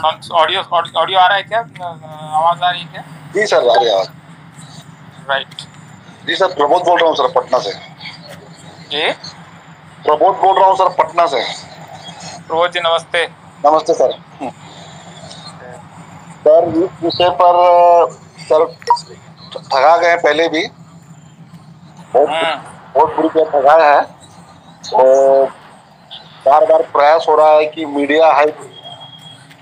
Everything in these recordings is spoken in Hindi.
ऑडियो ऑडियो आ रहा है क्या? आवाज आ रही है क्या? जी सर, आ रही है आवाज। राइट। जी सर, प्रमोद बोल रहा हूँ सर, पटना से। ये प्रमोद बोल रहा हूँ सर, पटना से। प्रमोद जी नमस्ते। नमस्ते सर। सर इस विषय पर सर ठगा गए पहले भी, बहुत बुरी तरह ठगाए हैं। तो बार बार प्रयास हो रहा है कि मीडिया हाइप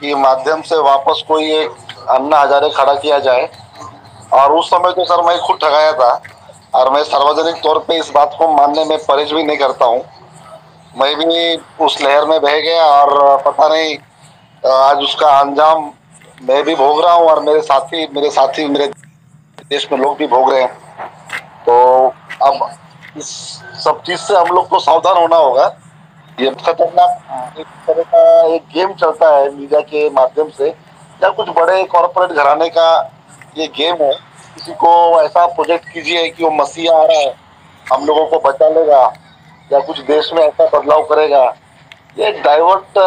के माध्यम से वापस कोई एक अन्ना हजारे खड़ा किया जाए। और उस समय तो सर मैं खुद ठगाया था, और मैं सार्वजनिक तौर पे इस बात को मानने में परहेज भी नहीं करता हूँ। मैं भी उस लहर में बह गया, और पता नहीं आज उसका अंजाम मैं भी भोग रहा हूँ, और मेरे मेरे देश में लोग भी भोग रहे हैं। तो अब इस सब चीज से हम लोग को सावधान होना होगा। ये खतरनाक एक तरह का एक गेम चलता है मीडिया के माध्यम से, या कुछ बड़े कॉर्पोरेट घराने का ये गेम है। किसी को ऐसा प्रोजेक्ट कीजिए कि वो मसीहा आ रहा है, हम लोगों को बचा लेगा, या कुछ देश में ऐसा बदलाव करेगा। ये डाइवर्ट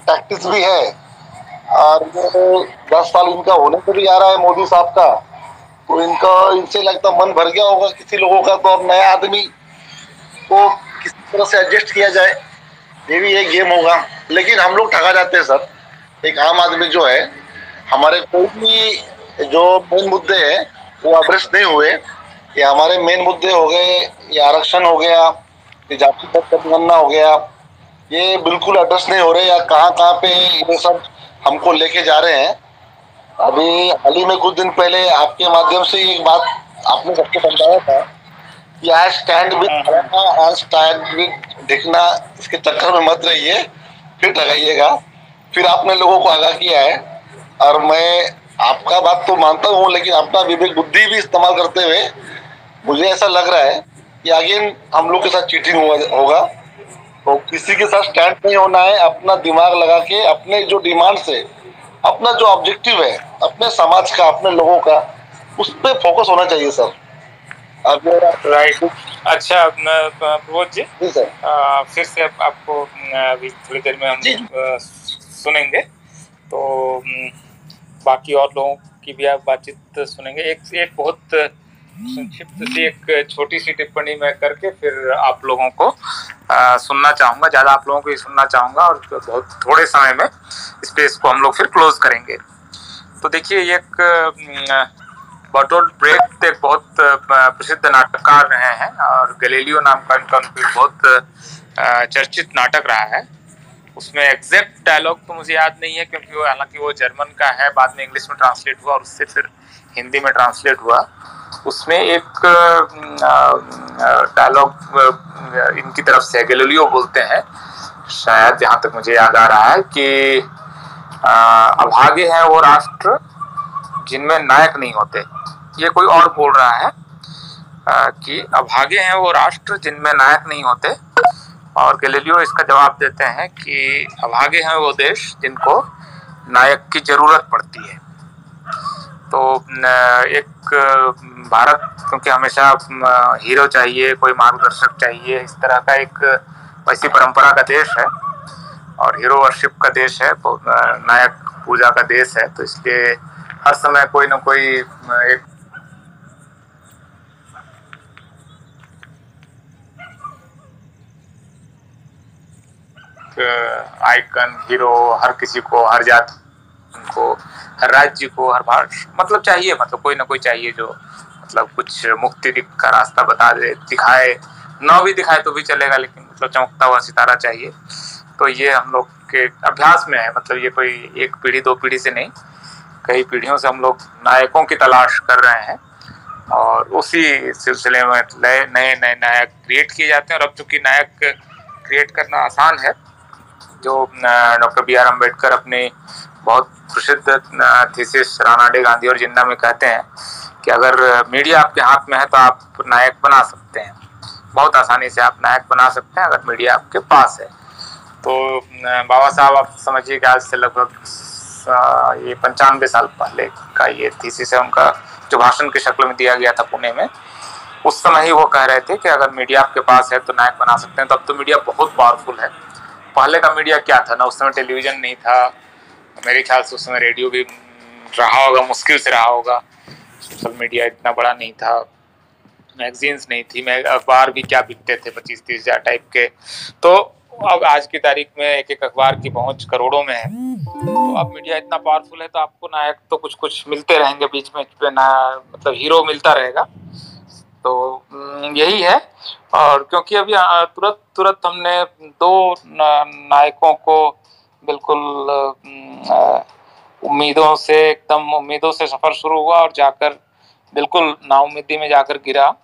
टैक्टिक्स भी है, और ये 10 साल इनका होने को भी आ रहा है मोदी साहब का। तो इनका इनसे लगता मन भर गया होगा किसी लोगों का, तो अब नया आदमी को किसी तरह से एडजस्ट किया जाए, ये भी एक गेम होगा। लेकिन हम लोग ठगा जाते हैं सर। एक आम आदमी जो है, हमारे कोई भी जो मेन मुद्दे हैं वो एड्रेस नहीं हुए। ये हमारे मेन मुद्दे हो गए, ये आरक्षण हो गया, ये जाति जनगणना हो गया, ये बिल्कुल एड्रेस नहीं हो रहे, या कहाँ कहाँ पे ये सब हमको लेके जा रहे हैं। अभी हाल ही में कुछ दिन पहले आपके माध्यम से एक बात आपने सबको समझाया था कि आज स्टैंड विद आज स्टैंड विद दिखना, इसके चक्कर में मत रहिए, फिर ठगाइएगा। फिर आपने लोगों को आगाह किया है, और मैं आपका बात तो मानता हूँ, लेकिन अपना विवेक बुद्धि भी इस्तेमाल करते हुए मुझे ऐसा लग रहा है कि अगेन हम लोग के साथ चीटिंग होगा। तो किसी के साथ स्टैंड नहीं होना है, अपना दिमाग लगा के अपने जो डिमांड से, अपना जो ऑब्जेक्टिव है अपने समाज का, अपने लोगों का, उस पर फोकस होना चाहिए सर। राइट। अच्छा प्रमोद जी, सर फिर से आपको अभी थोड़ी देर में हम सुनेंगे, तो बाकी और लोगों की भी आप बातचीत सुनेंगे। एक बहुत संक्षिप्त सी एक छोटी सी टिप्पणी मैं करके फिर आप लोगों को सुनना चाहूंगा, ज्यादा आप लोगों को ही सुनना चाहूंगा, और बहुत थोड़े समय में स्पेस को हम लोग फिर क्लोज करेंगे। तो देखिए, एक बर्टोल्ट ब्रेक्ट एक बहुत प्रसिद्ध नाटककार रहे हैं, और गैलीलियो नाम का इनका बहुत चर्चित नाटक रहा है। उसमें एग्जैक्ट डायलॉग तो मुझे याद नहीं है, क्योंकि वो हालांकि वो जर्मन का है, बाद में इंग्लिश में ट्रांसलेट हुआ और उससे फिर हिंदी में ट्रांसलेट हुआ। उसमें एक डायलॉग इनकी तरफ से गैलीलियो बोलते हैं, शायद जहां तक मुझे याद आ रहा है, कि अभागे हैं वो राष्ट्र जिनमें नायक नहीं होते। ये कोई और बोल रहा है कि अभागे हैं वो राष्ट्र जिनमें नायक नहीं होते, और गैलीलियो इसका जवाब देते हैं कि अभागे हैं वो देश जिनको नायक की जरूरत पड़ती है। तो एक भारत, क्योंकि हमेशा हीरो चाहिए, कोई मार्गदर्शक चाहिए, इस तरह का एक वैसी परंपरा का देश है, और हीरो वर्शिप का देश है, नायक पूजा का देश है। तो इसलिए हर समय कोई ना कोई एक आइकन, हीरो हर किसी को, हर जाति को, हर राज्य को, हर भाषा, मतलब चाहिए, मतलब कोई ना कोई चाहिए जो मतलब कुछ मुक्ति का रास्ता बता दे, दिखाए, न भी दिखाए तो भी चलेगा, लेकिन मतलब चमकता हुआ सितारा चाहिए। तो ये हम लोग के अभ्यास में है, मतलब ये कोई एक पीढ़ी दो पीढ़ी से नहीं, कई पीढ़ियों से हम लोग नायकों की तलाश कर रहे हैं, और उसी सिलसिले में नए नए नायक क्रिएट किए जाते हैं। और अब चूंकि नायक क्रिएट करना आसान है, जो डॉक्टर बी.आर. अम्बेडकर अपने बहुत प्रसिद्ध थीसिस रानाडे, गांधी और जिन्ना में कहते हैं कि अगर मीडिया आपके हाथ में है तो आप नायक बना सकते हैं, बहुत आसानी से आप नायक बना सकते हैं अगर मीडिया आपके पास है। तो बाबा साहब, आप समझिए कि आज से लगभग ये 95 साल पहले का ये थीसिस है उनका, जो भाषण की शक्ल में दिया गया था पुणे में। उस समय ही वो कह रहे थे कि अगर मीडिया आपके पास है तो नायक बना सकते हैं। तो अब तो मीडिया बहुत पावरफुल है। पहले का मीडिया क्या था ना, उस समय टेलीविजन नहीं था, मेरे ख्याल से उस समय रेडियो भी रहा होगा, मुश्किल से रहा होगा। सोशल मीडिया इतना बड़ा नहीं था, मैगजीन्स नहीं थी, अखबार भी क्या बिकते थे 25-30 हजार टाइप के। तो अब आज की तारीख में एक एक अखबार की पहुंच करोड़ों में है। तो अब मीडिया इतना पावरफुल है तो आपको नायक तो कुछ कुछ मिलते रहेंगे बीच में, ना मतलब हीरो मिलता रहेगा। तो यही है। और क्योंकि अभी तुरंत तुरंत हमने 2 नायकों को बिल्कुल उम्मीदों से, एकदम उम्मीदों से सफर शुरू हुआ और जाकर बिल्कुल नाउम्मीदी में जाकर गिरा।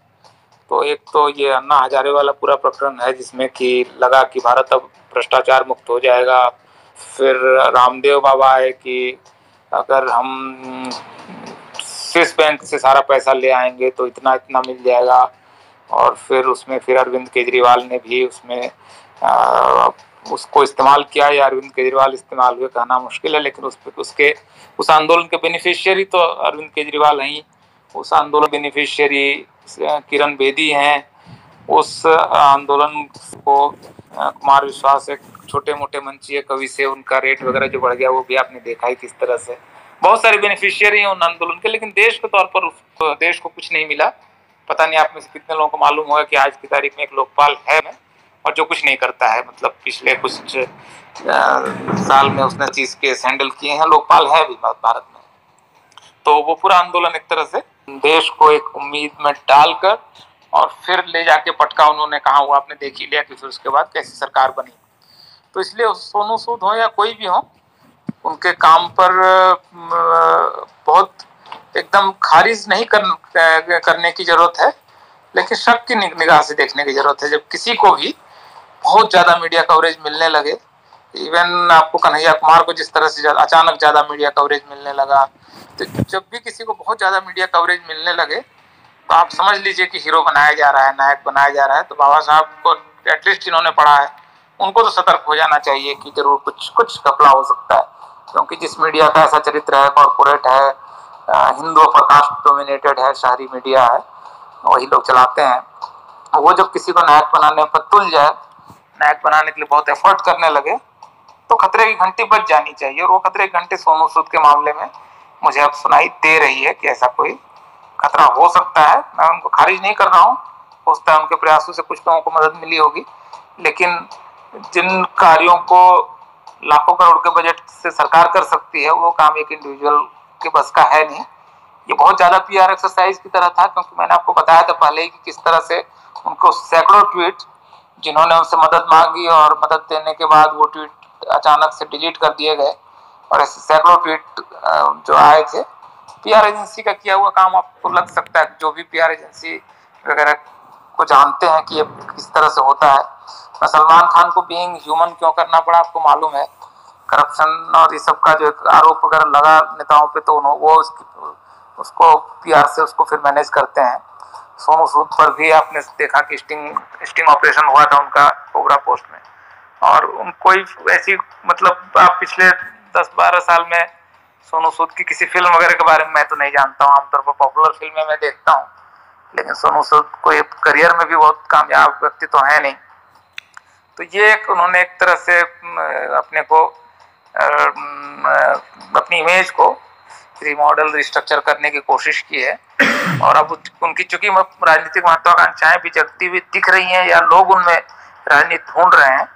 तो एक तो ये अन्ना हजारे वाला पूरा प्रकरण है जिसमें कि लगा कि भारत अब भ्रष्टाचार मुक्त हो जाएगा। फिर रामदेव बाबा आए कि अगर हम स्विस बैंक से सारा पैसा ले आएंगे तो इतना इतना मिल जाएगा। और फिर उसमें फिर अरविंद केजरीवाल ने भी उसमें उसको इस्तेमाल किया, या अरविंद केजरीवाल इस्तेमाल हुए कहना मुश्किल है, लेकिन उस आंदोलन के बेनिफिशियरी तो अरविंद केजरीवाल हैं। उस आंदोलन बेनिफिशियरी किरण बेदी हैं। उस आंदोलन को कुमार विश्वास एक छोटे मोटे मंचीय कवि से उनका रेट वगैरह जो बढ़ गया वो भी आपने देखा ही किस तरह से। बहुत सारे बेनिफिशियरी हैं उन आंदोलन के, लेकिन देश के तौर पर देश को कुछ नहीं मिला। पता नहीं आप में से कितने लोगों को मालूम होगा कि आज की तारीख में एक लोकपाल है और जो कुछ नहीं करता है, मतलब पिछले कुछ साल में उसने चीज केस हैंडल किए हैं, लोकपाल है भी भारत में। तो वो पूरा आंदोलन एक तरह से देश को एक उम्मीद में डालकर और फिर ले जाके पटका उन्होंने, कहा हुआ आपने देख ही लिया कि फिर उसके बाद कैसी सरकार बनी। तो इसलिए सोनू सूद हो या कोई भी हो, उनके काम पर बहुत एकदम खारिज नहीं करने की जरूरत है, लेकिन शक की निगाह से देखने की जरूरत है। जब किसी को भी बहुत ज्यादा मीडिया कवरेज मिलने लगे, इवन आपको कन्हैया कुमार को जिस तरह से अचानक ज्यादा मीडिया कवरेज मिलने लगा, तो जब भी किसी को बहुत ज्यादा मीडिया कवरेज मिलने लगे तो आप समझ लीजिए कि हीरो बनाया जा रहा है, नायक बनाया जा रहा है। तो बाबा साहब को एटलीस्ट जिन्होंने पढ़ा है उनको तो सतर्क हो जाना चाहिए कि जरूर कुछ कुछ घपला हो सकता है, क्योंकि जिस मीडिया का ऐसा चरित्र है, कॉर्पोरेट है, हिंदू पर कास्ट डोमिनेटेड है, शहरी मीडिया है, वही लोग चलाते हैं। वो जब किसी को नायक बनाने पर तुल जाए, नायक बनाने के लिए बहुत एफर्ट करने लगे, तो खतरे की घंटी बज जानी चाहिए। और वो खतरे की घंटी सोनू सूद के मामले में मुझे अब सुनाई दे रही है कि ऐसा कोई खतरा हो सकता है। मैं उनको खारिज नहीं कर रहा हूँ, हो सकता है उनके प्रयासों से कुछ लोगों को मदद मिली होगी, लेकिन जिन कार्यों को लाखों करोड़ के बजट से सरकार कर सकती है वो काम एक इंडिविजुअल के बस का है नहीं। ये बहुत ज्यादा पीआर एक्सरसाइज की तरह था, क्योंकि मैंने आपको बताया था पहले ही कि किस तरह से उनको सैकड़ों ट्वीट जिन्होंने उनसे मदद मांगी और मदद देने के बाद वो ट्वीट अचानक से डिलीट कर दिए गए, और ऐसे सैकड़ों ट्वीट जो आए थे। पीआर एजेंसी का किया हुआ काम आपको लग सकता है, जो भी पीआर एजेंसी वगैरह को जानते हैं कि ये किस तरह से होता है। सलमान खान को बीइंग ह्यूमन क्यों करना पड़ा आपको मालूम है। करप्शन और ये सब का जो आरोप वगैरह लगा नेताओं पे, तो वो उसको पीआर से उसको फिर मैनेज करते हैं। सोनू सूद पर भी आपने देखा कि स्टिंग ऑपरेशन हुआ था उनका कोबरा पोस्ट में, और उनको ऐसी मतलब आप पिछले 10-12 साल में सोनू सूद की किसी फिल्म वगैरह के बारे में मैं तो नहीं जानता हूँ। आमतौर पर पॉपुलर फिल्में मैं देखता हूँ, लेकिन सोनू सूद को करियर में भी बहुत कामयाब व्यक्ति तो है नहीं। तो ये उन्होंने एक तरह से अपने को अपनी इमेज को रिमॉडल रिस्ट्रक्चर करने की कोशिश की है। और अब उनकी चूंकि राजनीतिक महत्वाकांक्षाएं भी जगती हुई दिख रही हैं या लोग उनमें राजनीति ढूंढ रहे हैं,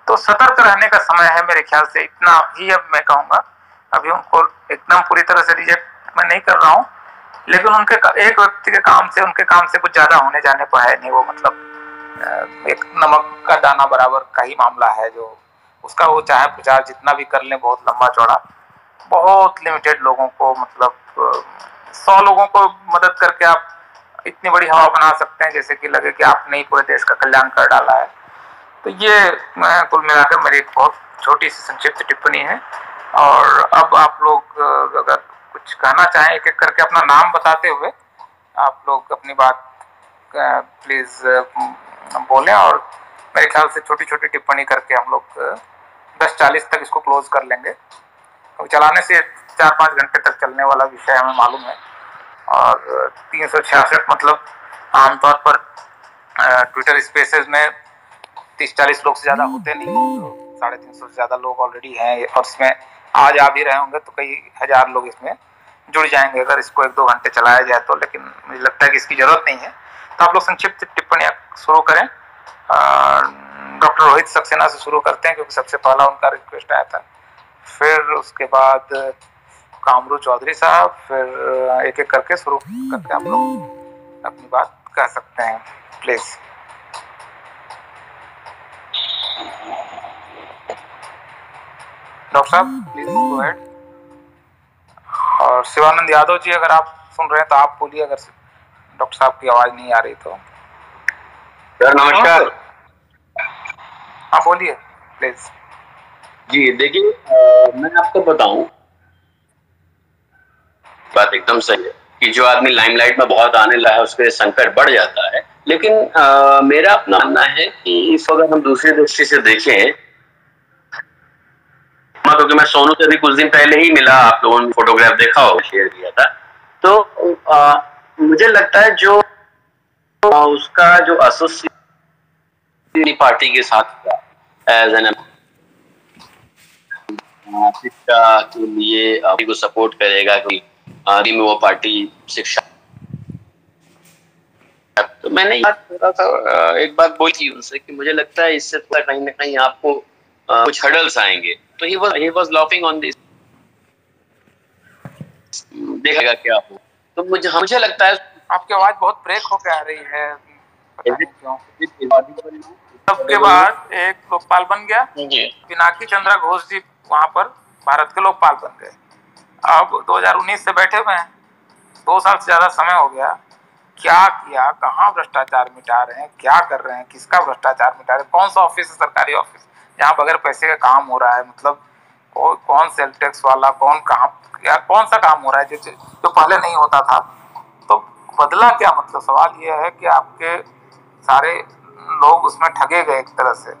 तो सतर्क रहने का समय है मेरे ख्याल से। इतना ही अब मैं कहूँगा, अभी उनको एकदम पूरी तरह से रिजेक्ट मैं नहीं कर रहा हूँ, लेकिन उनके एक व्यक्ति के काम से उनके काम से कुछ ज्यादा होने जाने को है नहीं। वो मतलब एक नमक का दाना बराबर का ही मामला है, जो उसका वो चाहे प्रचार जितना भी कर लें बहुत लंबा चौड़ा, बहुत लिमिटेड लोगों को, मतलब 100 लोगों को मदद करके आप इतनी बड़ी हवा बना सकते हैं जैसे कि लगे कि आपने ही पूरे देश का कल्याण कर डाला है। तो ये कुल मिलाकर मेरी एक बहुत छोटी सी संक्षिप्त टिप्पणी है। और अब आप लोग अगर कुछ कहना चाहें एक एक करके अपना नाम बताते हुए आप लोग अपनी बात प्लीज बोलें, और मेरे ख्याल से छोटी छोटी टिप्पणी करके हम लोग 10:40 तक इसको क्लोज कर लेंगे। तो चलाने से 4-5 घंटे तक चलने वाला विषय हमें मालूम है, और 366 मतलब आमतौर पर ट्विटर स्पेसेस में 30-40 लोग से ज़्यादा होते नहीं, तो 350 से ज़्यादा लोग ऑलरेडी हैं, और इसमें आज आ भी रहे होंगे तो कई हजार लोग इसमें जुड़ जाएंगे अगर इसको 1-2 घंटे चलाया जाए तो, लेकिन मुझे लगता है कि इसकी जरूरत नहीं है। तो आप लोग संक्षिप्त टिप्पणियां शुरू करें। डॉक्टर रोहित सक्सेना से शुरू करते हैं क्योंकि सबसे पहला उनका रिक्वेस्ट आया था, फिर उसके बाद कामरू चौधरी साहब, फिर एक एक करके शुरू करके आप लोग अपनी बात कह सकते हैं प्लीज। डॉक्टर साहब प्लीज गो अहेड। और शिवानंद यादव जी अगर आप सुन रहे हैं तो आप बोलिए, अगर डॉक्टर साहब की आवाज नहीं आ रही तो। सर नमस्कार। हाँ बोलिए प्लीज। जी देखिए, मैं आपको बताऊं, बात एकदम सही है कि जो आदमी लाइमलाइट में बहुत आने लगा है उसके संकट बढ़ जाता है, लेकिन मेरा अपना मानना है कि इस अगर हम दूसरी दृष्टि से देखें, क्योंकि मैं सोनू से भी कुछ दिन पहले ही मिला, आप लोगों ने फोटोग्राफ देखा हो, शेयर किया था, तो मुझे लगता है जो उसका जो एसोसिएशन पार्टी के साथ एज एन शिक्षा के लिए को सपोर्ट करेगा कि आदि में वो पार्टी शिक्षा, तो मैंने थोड़ा सा एक बात बोली थी उनसे कि मुझे लगता है इससे थोड़ा कहीं ना कहीं आपको कुछ हर्डल्स आएंगे, तो he was laughing on this, देखेगा क्या हो। तो मुझे लगता है आपकी आवाज बहुत ब्रेक होकर आ रही है, पता नहीं क्यों। सबके बाद एक लोकपाल बन गया, पिनाकी चंद्रा घोष जी वहां पर भारत के लोकपाल बन गए। अब 2019 से बैठे हुए हैं, 2 साल से ज्यादा समय हो गया। क्या किया, कहाँ भ्रष्टाचार मिटा रहे हैं, क्या कर रहे हैं, किसका भ्रष्टाचार मिटा रहे हैं, कौन सा ऑफिस है सरकारी ऑफिस जहाँ बगैर पैसे का काम हो रहा है, मतलब कौन सेल टैक्स वाला, कौन सा काम हो रहा है जो पहले नहीं होता था। तो बदला क्या, मतलब सवाल यह है कि आपके सारे लोग उसमें ठगे गए एक तरह से,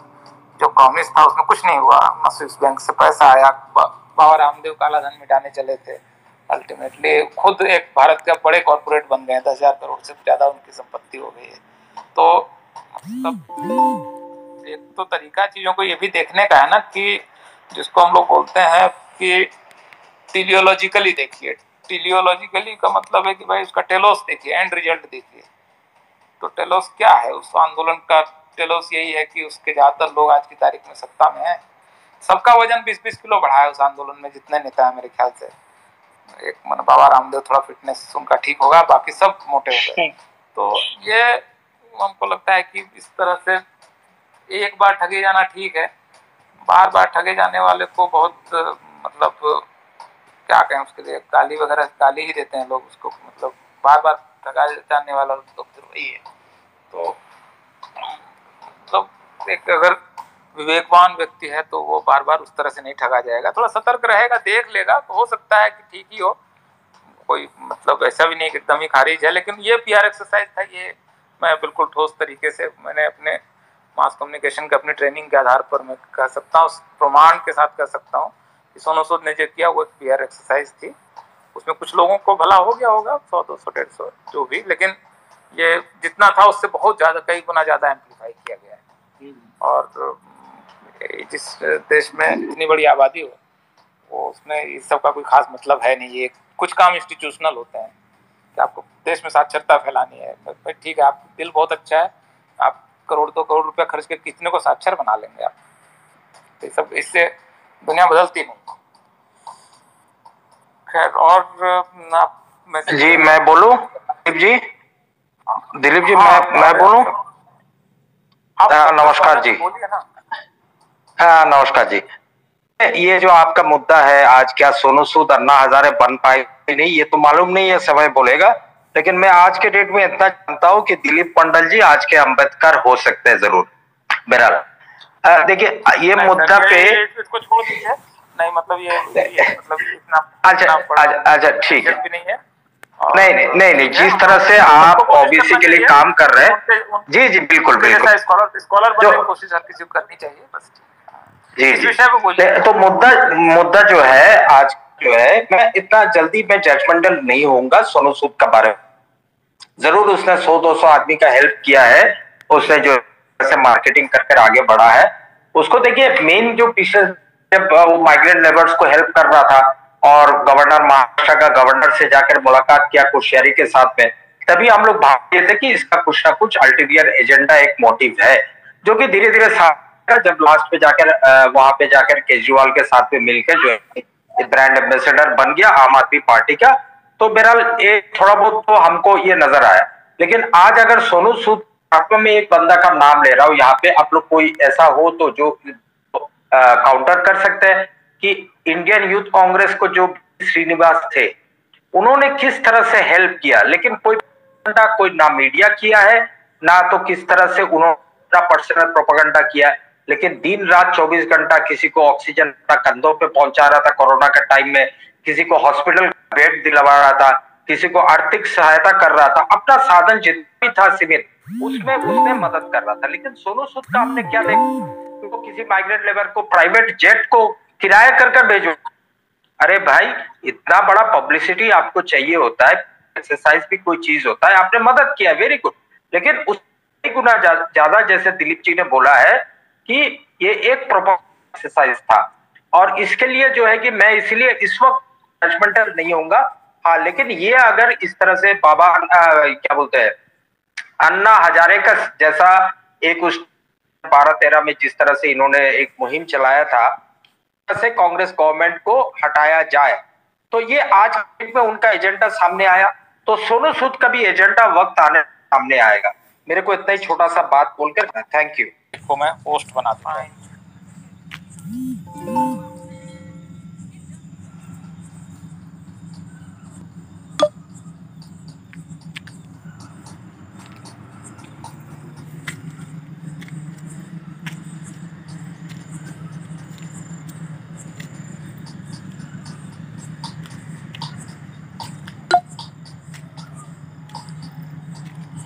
जो प्रॉमिस था उसमें कुछ नहीं हुआ। ना स्विस बैंक से पैसा आया, बाबा रामदेव काला धन मिटाने चले थे, अल्टीमेटली खुद एक भारत के बड़े कॉर्पोरेट बन गए, 10,000 करोड़ से ज्यादा उनकी संपत्ति हो गई है। तो मतलब एक तो तरीका चीजों को ये भी देखने का है ना, कि जिसको हम लोग बोलते हैं कि टेलियोलॉजिकली देखिए। टेलियोलॉजिकली का मतलब है कि भाई उसका टेलोस देखिए, एंड रिजल्ट देखिए। तो टेलोस क्या है उस आंदोलन का? टेलोस यही है कि उसके ज्यादातर लोग आज की तारीख में सत्ता में है, सबका वजन 20-20 किलो बढ़ा है उस आंदोलन में, जितने नेता है मेरे ख्याल से। एक मन बाबा रामदेव थोड़ा फिटनेस उनका ठीक होगा, बाकी सब मोटे हो गए। तो ये हमको लगता है कि इस तरह से एक बार ठगे जाना ठीक है, बार बार ठगे जाने वाले को बहुत मतलब क्या कहें उसके लिए, गाली वगैरह गाली ही देते हैं लोग उसको, मतलब बार बार ठगा जाने वाला तो वही है। तो मतलब एक अगर विवेकवान व्यक्ति है तो वो बार बार उस तरह से नहीं ठगा जाएगा, थोड़ा सतर्क रहेगा, देख लेगा तो हो सकता है कि ठीक ही हो। कोई मतलब ऐसा भी नहीं कि एकदम ही खारिज है, लेकिन ये पीआर एक्सरसाइज था, ये मैं बिल्कुल ठोस तरीके से मैंने अपने मास कम्युनिकेशन के अपनी ट्रेनिंग के आधार पर मैं कह सकता हूँ, प्रमाण के साथ कह सकता हूँ कि सोनू सूद ने जो किया वो एक पीआर एक्सरसाइज थी। उसमें कुछ लोगों को भला हो गया होगा, 100-200-150 जो भी, लेकिन ये जितना था उससे बहुत ज्यादा, कई गुना ज्यादा एम्पलीफाई किया गया है। और जिस देश में इतनी बड़ी आबादी हो वो उसमें इस सब का कोई खास मतलब है नहीं। ये कुछ काम इंस्टीट्यूशनल होते हैं कि आपको देश में साक्षरता फैलानी है, भाई ठीक है, आप दिल बहुत अच्छा है, आप करोड़ 2 करोड़ रुपया खर्च के कितने को साक्षर बना लेंगे आप, तो सब इससे दुनिया बदलती नहीं। खैर, और जी मैं बोलूं दिलीप जी, मैं बोलूं? नमस्कार जी। बोलिए ना। हाँ नमस्कार जी। ये जो आपका मुद्दा है आज, क्या सोनू सूद अन्ना हजारे बन पाएगी नहीं, ये तो मालूम नहीं है, समय बोलेगा। लेकिन मैं आज के डेट में इतना जानता हूं कि दिलीप मंडल जी आज के अंबेडकर हो सकते हैं जरूर। बहरहाल देखिए ये मुद्दा पे इसको छोड़ दीजिए, नहीं मतलब ये मतलब इतना अच्छा ठीक है, भी नहीं है। नहीं, जिस तरह से आप ओबीसी के लिए काम कर रहे हैं, जी बिल्कुल बिल्कुल, स्कॉलर बनने की कोशिश हर किसी को करनी चाहिए बस। जी तो मुद्दा जो है आज जो है, मैं इतना जल्दी मैं जजमेंटल नहीं होऊंगा सोनू सूद का बारे में। जरूर उसने 100-200 आदमी का हेल्प किया है, उसने जो से मार्केटिंग कर आगे बढ़ा है उसको देखिए। मेन जो पीछे जब वो माइग्रेंट लेबर्स को हेल्प कर रहा था और गवर्नर महाराष्ट्र का गवर्नर से जाकर मुलाकात किया कोश्यारी के साथ में, तभी हम लोग भाबते थे कि इसका कुछ ना कुछ अल्टीरियर एजेंडा, एक मोटिव है, जो कि धीरे धीरे जब लास्ट पे जाकर वहां पे जाकर केजरीवाल के साथ में मिलकर जो है ब्रांड एम्बेसडर बन गया आम आदमी पार्टी का। तो बहरहाल एक थोड़ा बहुत तो हमको ये नजर आया। लेकिन आज अगर सोनू सूद में एक बंदा का नाम ले रहा हूं यहाँ पे, आप लोग कोई ऐसा हो तो जो काउंटर कर सकते हैं कि इंडियन यूथ कांग्रेस को जो श्रीनिवास थे उन्होंने किस तरह से हेल्प किया, लेकिन कोई ना मीडिया किया है ना तो किस तरह से उन्होंने पर्सनल प्रोपेगेंडा किया है, लेकिन दिन रात 24 घंटा किसी को ऑक्सीजन कंधों पे पहुंचा रहा था कोरोना के टाइम में, किसी को हॉस्पिटल बेड दिलवा रहा था, किसी को आर्थिक सहायता कर रहा था, अपना साधन जितना भी था सीमित उसमें उसने मदद कर रहा था। लेकिन सोनू सूद का हमने क्या देखा, तो किसी माइग्रेंट लेबर को प्राइवेट जेट को किराया कर भेजो। अरे भाई, इतना बड़ा पब्लिसिटी आपको चाहिए होता है, एक्सरसाइज भी कोई चीज होता है, आपने मदद किया, वेरी गुड। लेकिन उस गुना ज्यादा, जैसे दिलीप जी ने बोला है कि ये एक प्रोपेगेंडा एक्सरसाइज था, और इसके लिए जो है कि मैं इसलिए इस वक्त जजमेंटल नहीं होऊंगा। हाँ, लेकिन ये अगर इस तरह से बाबा क्या बोलते हैं अन्ना हजारे का जैसा एक उस 12-13 में जिस तरह से इन्होंने एक मुहिम चलाया था, से कांग्रेस गवर्नमेंट को हटाया जाए, तो ये आज में उनका एजेंडा सामने आया, तो सोनू सूद का भी एजेंडा वक्त आने सामने आएगा। मेरे को इतना ही छोटा सा बात बोलकर थैंक यू को मैं पोस्ट बनाता हूँ।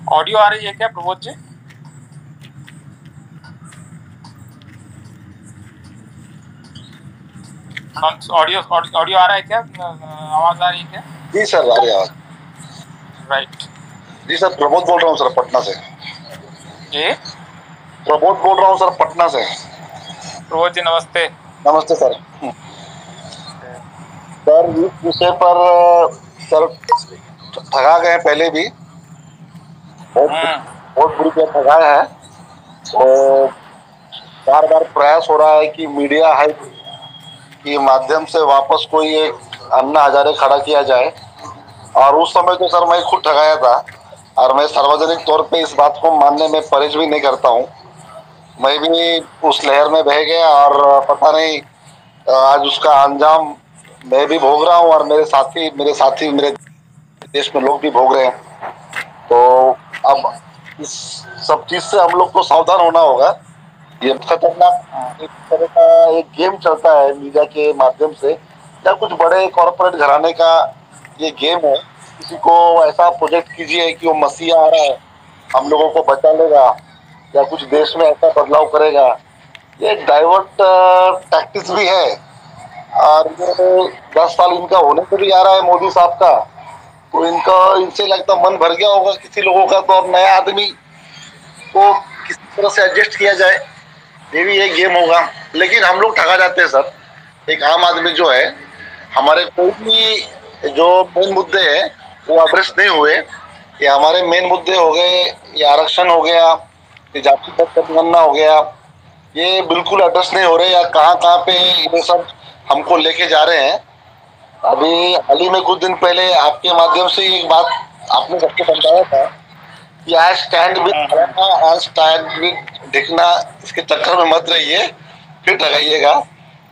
ऑडियो आ रही है क्या प्रबोध जी? ऑडियो आ रहा है क्या? आवाज आ रही है क्या? जी सर, आ रही है आवाज। राइट जी सर, प्रबोध बोल रहा हूँ सर, पटना से। जी प्रबोध बोल रहा हूँ सर, पटना से। प्रबोध जी नमस्ते। नमस्ते सर। सर, इस विषय पर सर ठगा गए पहले भी, बहुत बुरी तरह ठगाए हैं। तो बार बार प्रयास हो रहा है कि मीडिया हाइप के माध्यम से वापस कोई एक अन्ना हजारे खड़ा किया जाए, और उस समय तो सर मैं खुद ठगाया था, और मैं सार्वजनिक तौर पे इस बात को मानने में परहेज भी नहीं करता हूँ। मैं भी उस लहर में बह गया, और पता नहीं आज उसका अंजाम मैं भी भोग रहा हूँ, और मेरे साथी मेरे देश में लोग भी भोग रहे हैं। तो अब इस सब चीज से हम लोग को सावधान होना होगा। ये खतरनाक एक तरह का एक गेम चलता है मीडिया के माध्यम से, या कुछ बड़े कॉर्पोरेट घराने का ये गेम है। किसी को ऐसा प्रोजेक्ट कीजिए कि वो मसीहा आ रहा है, हम लोगों को बचा लेगा, या कुछ देश में ऐसा बदलाव करेगा। ये डाइवर्ट टैक्टिक्स भी है, और ये 10 साल इनका होने को भी आ रहा है मोदी साहब का, तो इनसे लगता मन भर गया होगा किसी लोगों का, तो अब नया आदमी को किस तरह से एडजस्ट किया जाए, ये भी एक गेम होगा। लेकिन हम लोग ठगा जाते हैं सर। एक आम आदमी जो है, हमारे कोई भी जो मेन मुद्दे हैं वो एड्रेस नहीं हुए। ये हमारे मेन मुद्दे हो गए, ये आरक्षण हो गया, ये जाति जनगणना हो गया, ये बिल्कुल एड्रेस नहीं हो रहे, या कहाँ पे ये सब हमको लेके जा रहे हैं। अभी हाल ही में कुछ दिन पहले आपके माध्यम से एक बात आपने सबको समझाया था कि आज स्टैंड विद दिखना, इसके चक्कर में मत रहिए, फिर ठगाइएगा।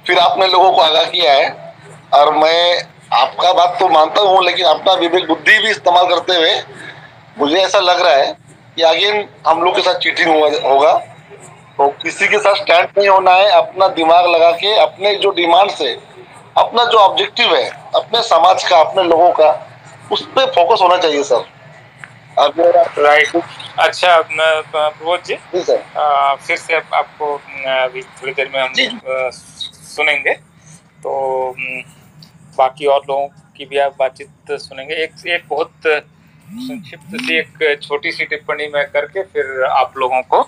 फिर आपने लोगों को आगाह किया है, और मैं आपका बात तो मानता हूँ, लेकिन अपना विवेक बुद्धि भी इस्तेमाल करते हुए मुझे ऐसा लग रहा है कि अगेन हम लोग के साथ चीटिंग होगा। तो किसी के साथ स्टैंड नहीं होना है, अपना दिमाग लगा के अपने जो डिमांड से, अपना जो ऑब्जेक्टिव है अपने समाज का, अपने लोगों का, उस पर फोकस होना चाहिए सर। राइट। अच्छा प्रबोध जी, सर फिर से आपको अभी थोड़ी देर में हम सुनेंगे, तो बाकी और लोगों की भी आप बातचीत सुनेंगे। एक बहुत संक्षिप्त सी एक छोटी सी टिप्पणी मैं करके फिर आप लोगों को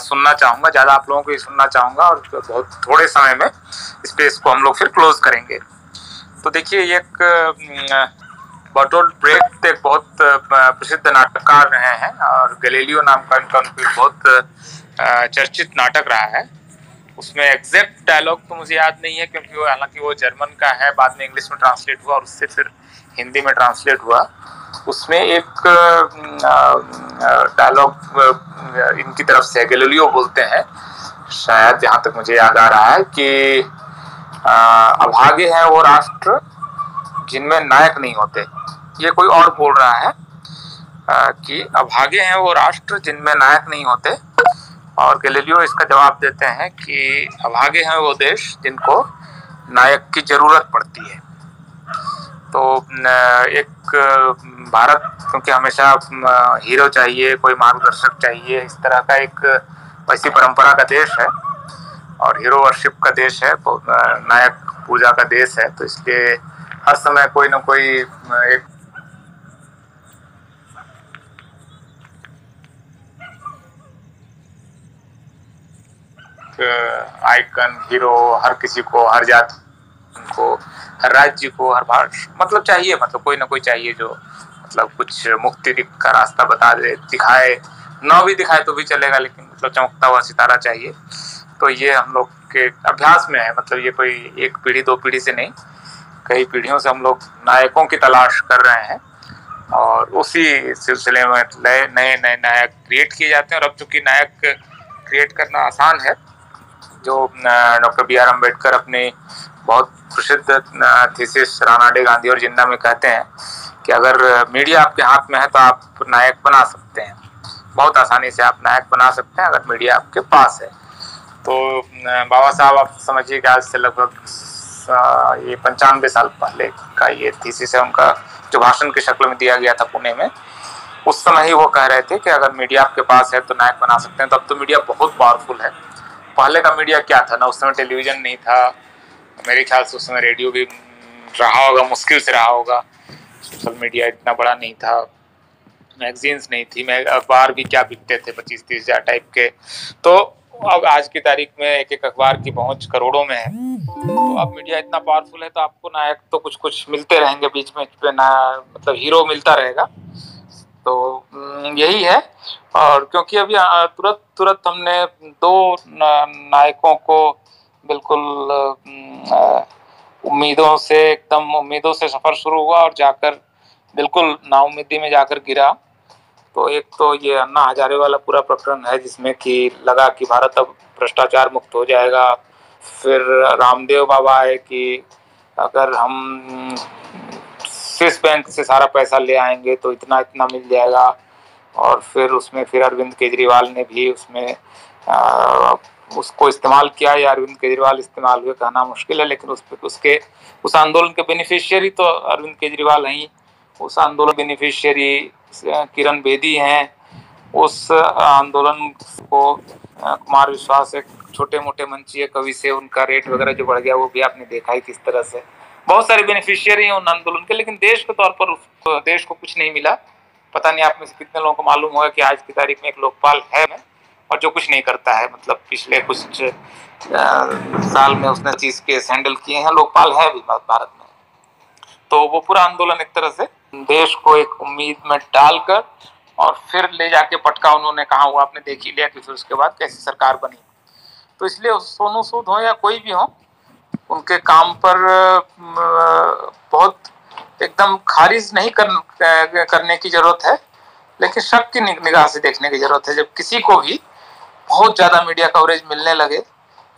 सुनना चाहूंगा, ज्यादा आप लोगों को ही सुनना चाहूंगा और बहुत थोड़े समय में स्पेस को हम लोग फिर क्लोज करेंगे। तो देखिए, एक बर्टोल्ट ब्रेख्ट एक बहुत प्रसिद्ध नाटककार रहे हैं और गैलीलियो नाम का इनका बहुत चर्चित नाटक रहा है। उसमें एग्जैक्ट डायलॉग तो मुझे याद नहीं है क्योंकि वो हालांकि वो जर्मन का है, बाद में इंग्लिश में ट्रांसलेट हुआ और उससे फिर हिंदी में ट्रांसलेट हुआ। उसमें एक डायलॉग इनकी तरफ से गैलीलियो बोलते हैं, शायद जहां तक मुझे याद आ रहा है, कि अभागे हैं वो राष्ट्र जिनमें नायक नहीं होते। ये कोई और बोल रहा है कि अभागे हैं वो राष्ट्र जिनमें नायक नहीं होते, और गैलीलियो इसका जवाब देते हैं कि अभागे हैं वो देश जिनको नायक की जरूरत पड़ती है। तो एक भारत क्योंकि हमेशा हीरो चाहिए, कोई मार्गदर्शक चाहिए, इस तरह का एक वैसी परंपरा का देश है और हीरो वर्शिप का देश है, नायक पूजा का देश है। तो इसलिए हर समय कोई ना कोई एक आइकन, हीरो हर किसी को, हर जाति को, हर राज्य को, हर भाषा मतलब चाहिए, मतलब कोई ना कोई चाहिए जो मतलब कुछ मुक्ति का रास्ता बता दे, दिखाए, ना भी दिखाए तो भी चलेगा, लेकिन मतलब चमकता हुआ सितारा चाहिए। तो ये हम लोग के अभ्यास में है, मतलब ये कोई एक पीढ़ी दो पीढ़ी से नहीं, कई पीढ़ियों से हम लोग नायकों की तलाश कर रहे हैं और उसी सिलसिले में नए नए नायक क्रिएट किए जाते हैं। और अब चूंकि नायक क्रिएट करना आसान है, जो डॉक्टर B.R. अम्बेडकर अपने बहुत प्रसिद्ध थीसिस रानाडे, गांधी और जिन्ना में कहते हैं कि अगर मीडिया आपके हाथ में है तो आप नायक बना सकते हैं, बहुत आसानी से आप नायक बना सकते हैं अगर मीडिया आपके पास है। तो बाबा साहब, आप समझिए कि आज से लगभग ये 95 साल पहले का ये थीसिस है उनका, जो भाषण की शक्ल में दिया गया था पुणे में। उस समय ही वो कह रहे थे कि अगर मीडिया आपके पास है तो नायक बना सकते हैं। तो अब तो मीडिया बहुत पावरफुल है। पहले का मीडिया क्या था ना, उस समय टेलीविजन नहीं था, मेरे ख्याल से उस समय रेडियो भी रहा होगा, मुश्किल से रहा होगा, सोशल मीडिया इतना बड़ा नहीं था, मैगजीन्स नहीं थी, अखबार भी क्या बिकते थे 25-30 हजार टाइप के। तो अब आज की तारीख में एक एक अखबार की पहुंच करोड़ों में है। तो अब मीडिया इतना पावरफुल है तो आपको नायक तो कुछ कुछ मिलते रहेंगे बीच में, मतलब हीरो मिलता रहेगा। तो यही है। और क्योंकि अभी तुरंत हमने दो नायकों को बिल्कुल उम्मीदों से, एकदम उम्मीदों से सफर शुरू हुआ और जाकर बिल्कुल नाउम्मीदी में जाकर गिरा। तो एक तो ये अन्ना हजारे वाला पूरा प्रकरण है जिसमें कि लगा कि भारत अब भ्रष्टाचार मुक्त हो जाएगा। फिर रामदेव बाबा आए कि अगर हम स्विस बैंक से सारा पैसा ले आएंगे तो इतना इतना मिल जाएगा। और फिर उसमें फिर अरविंद केजरीवाल ने भी उसमें उसको इस्तेमाल किया, या अरविंद केजरीवाल इस्तेमाल हुए कहना मुश्किल है, लेकिन उस आंदोलन के बेनिफिशियरी तो अरविंद केजरीवाल हैं। उस आंदोलन बेनिफिशियरी किरण बेदी हैं। उस आंदोलन को कुमार विश्वास एक छोटे मोटे मंचीय कवि से उनका रेट वगैरह जो बढ़ गया वो भी आपने देखा ही किस तरह से। बहुत सारे बेनिफिशियरी हैं उन आंदोलन के, लेकिन देश के तौर पर देश को कुछ नहीं मिला। पता नहीं आप में से कितने लोगों को मालूम होगा कि आज की तारीख में एक लोकपाल है और जो कुछ नहीं करता है, मतलब पिछले कुछ साल में उसने चीज केस हैंडल किए हैं, लोकपाल है भी भारत में। तो वो पूरा आंदोलन एक तरह से देश को एक उम्मीद में डालकर और फिर ले जाके पटका उन्होंने, कहा हुआ आपने देख ही लिया कि फिर उसके बाद कैसी सरकार बनी। तो इसलिए सोनू सूद हो या कोई भी हो, उनके काम पर बहुत एकदम खारिज नहीं करने की जरूरत है, लेकिन शक की निगाह से देखने की जरूरत है। जब किसी को भी बहुत ज्यादा मीडिया कवरेज मिलने लगे,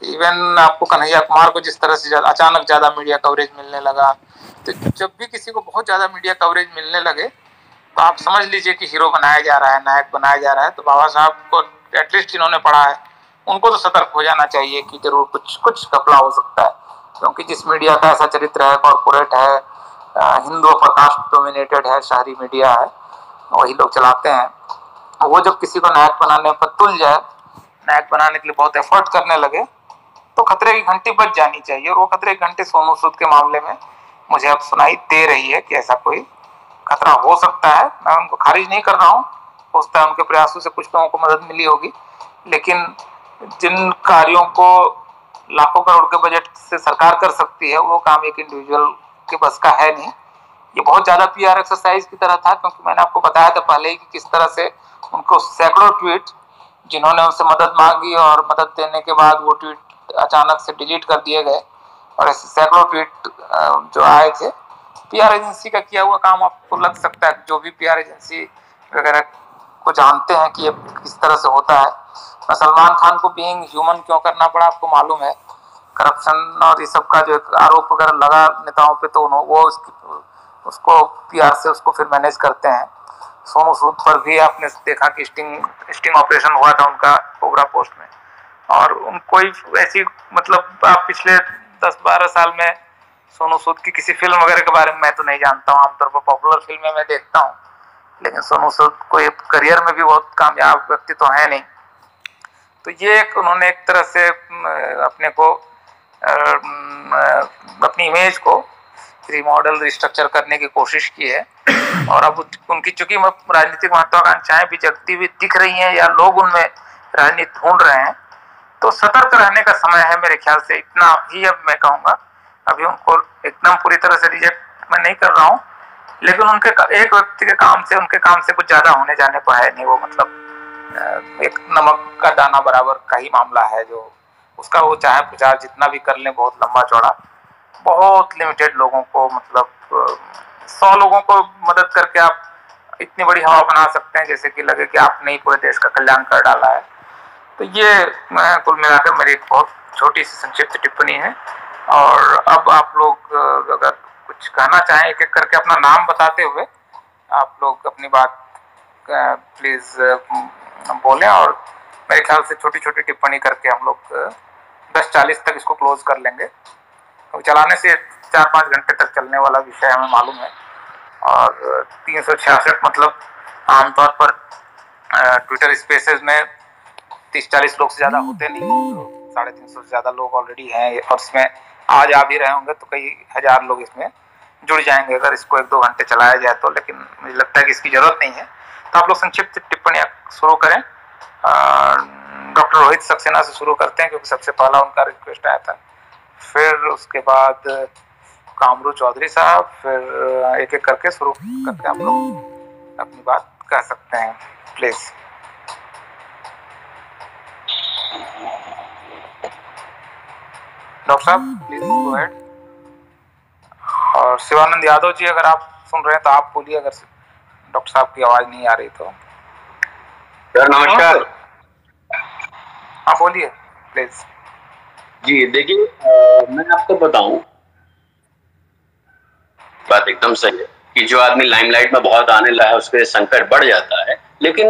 इवन आपको कन्हैया कुमार को जिस तरह से अचानक ज्यादा मीडिया कवरेज मिलने लगा, तो जब भी किसी को बहुत ज्यादा मीडिया कवरेज मिलने लगे तो आप समझ लीजिए कि हीरो बनाया जा रहा है, नायक बनाया जा रहा है। तो बाबा साहब को एटलीस्ट जिन्होंने पढ़ा है उनको तो सतर्क हो जाना चाहिए कि जरूर कुछ घपला हो सकता है, क्योंकि जिस मीडिया का ऐसा चरित्र है, कॉर्पोरेट है, हिंदू अपर कास्ट डोमिनेटेड है, शहरी मीडिया है, वही लोग चलाते हैं। वो जब किसी को नायक बनाने पर तुल जाए, नायक बनाने के लिए बहुत एफर्ट करने लगे, तो खतरे की घंटी बज जानी चाहिए। और वो खतरे की घंटी सोनू सूद के मामले में मुझे अब सुनाई दे रही है कि ऐसा कोई खतरा हो सकता है, मैं उनको खारिज नहीं कर रहा हूँ, हो सकता है उनके प्रयासों से कुछ लोगों को मदद मिली होगी, लेकिन जिन कार्यों को लाखों करोड़ के बजट से सरकार कर सकती है वो काम एक इंडिविजुअल के बस का है नहीं। ये बहुत ज्यादा पीआर एक्सरसाइज की तरह था, क्योंकि मैंने आपको बताया था पहले ही कि किस तरह से उनको सैकड़ों ट्वीट जिन्होंने उनसे मदद मांगी और मदद देने के बाद वो ट्वीट अचानक से डिलीट कर दिए गए, और ऐसे सैकड़ों ट्वीट जो आए थे। पीआर एजेंसी का किया हुआ काम आपको लग सकता है, जो भी पीआर एजेंसी वगैरह को जानते हैं कि ये किस तरह से होता है। सलमान खान को बीइंग ह्यूमन क्यों करना पड़ा आपको मालूम है, करप्शन और ये सब का जो आरोप वगैरह लगा नेताओं पे, तो वो उसको पीआर से उसको फिर मैनेज करते हैं। सोनू सूद पर भी आपने देखा कि स्टिंग ऑपरेशन हुआ था उनका कोबरा पोस्ट में, और उनको ऐसी मतलब आप पिछले 10-12 साल में सोनू सूद की किसी फिल्म वगैरह के बारे में मैं तो नहीं जानता हूँ, आमतौर पर पॉपुलर फिल्में मैं देखता हूँ, लेकिन सोनू सूद को करियर में भी बहुत कामयाब व्यक्ति तो है नहीं। तो ये उन्होंने एक तरह से अपने को अपनी इमेज को रिमॉडल रिस्ट्रक्चर करने की कोशिश की है, और अब उनकी चूंकि राजनीतिक महत्वाकांक्षाएं भी जगती हुई दिख रही हैं या लोग उनमें राजनीति ढूंढ रहे हैं, तो सतर्क रहने का समय है मेरे ख्याल से। इतना ही अब मैं कहूँगा, अभी उनको एकदम पूरी तरह से रिजेक्ट मैं नहीं कर रहा हूँ, लेकिन उनके एक व्यक्ति के काम से उनके काम से कुछ ज्यादा होने जाने को है नहीं। वो मतलब एक नमक का दाना बराबर का ही मामला है, जो उसका वो चाहे प्रचार जितना भी कर लें बहुत लंबा चौड़ा, बहुत लिमिटेड लोगों को मतलब 100 लोगों को मदद करके आप इतनी बड़ी हवा बना सकते हैं जैसे कि लगे कि आपने ही पूरे देश का कल्याण कर डाला है। तो ये कुल मिलाकर मेरी एक बहुत छोटी सी संक्षिप्त टिप्पणी है, और अब आप लोग अगर कुछ कहना चाहें एक एक करके अपना नाम बताते हुए आप लोग अपनी बात प्लीज बोलें, और मेरे ख्याल से छोटी छोटी टिप्पणी करके हम लोग 10:40 तक इसको क्लोज कर लेंगे। तो चलाने से 4-5 घंटे तक चलने वाला विषय हमें मालूम है, और 366 मतलब आमतौर पर ट्विटर स्पेसेस में 30-40 लोग से ज़्यादा होते नहीं, तो 350 से ज़्यादा लोग ऑलरेडी हैं, और इसमें आज आ भी रहे होंगे तो कई हजार लोग इसमें जुड़ जाएंगे अगर इसको 1-2 घंटे चलाया जाए तो, लेकिन मुझे लगता है कि इसकी ज़रूरत नहीं है। तो आप लोग संक्षिप्त टिप्पणियाँ शुरू करें। डॉक्टर रोहित सक्सेना से शुरू करते हैं क्योंकि सबसे पहला उनका रिक्वेस्ट आया था, फिर उसके बाद कामरू चौधरी साहब, फिर एक एक करके शुरू करके आप लोग अपनी बात कह सकते हैं प्लीज। डॉक्टर साहब प्लीज गो अहेड। और शिवानंद यादव जी अगर आप सुन रहे हैं तो आप बोलिए, अगर डॉक्टर साहब की आवाज नहीं आ रही तो। सर नमस्कार। हाँ बोलिए प्लीज। जी देखिए, मैं आपको बताऊं, बात एकदम सही है कि जो आदमी लाइमलाइट में बहुत आने लगा है उसके संकट बढ़ जाता है, लेकिन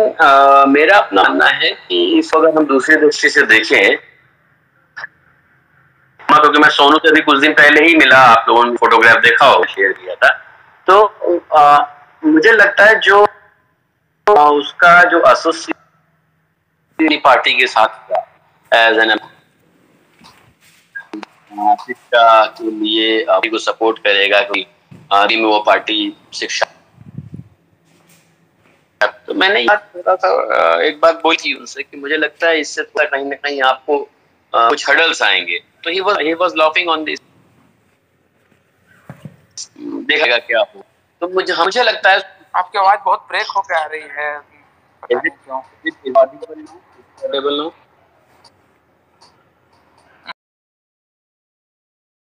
मेरा अपना मानना है कि इस अगर हम दूसरी दृष्टि से देखें, क्योंकि मैं सोनू से भी कुछ दिन पहले ही मिला, आप लोगों ने फोटोग्राफ देखा होगा, शेयर किया था, तो मुझे लगता है जो उसका जो एसोसिएशन पार्टी के साथ एज एन शिक्षा के लिए पार्टी को सपोर्ट करेगा कि आदि में वो पार्टी शिक्षा, तो मैंने थोड़ा सा एक बात बोली थी उनसे कि मुझे लगता है इससे थोड़ा कहीं ना कहीं आपको कुछ हर्डल्स आएंगे, तो he was laughing on this, देखेगा क्या हो। तो मुझे लगता है आपकी आवाज बहुत ब्रेक होकर आ रही है, पता नहीं क्यों।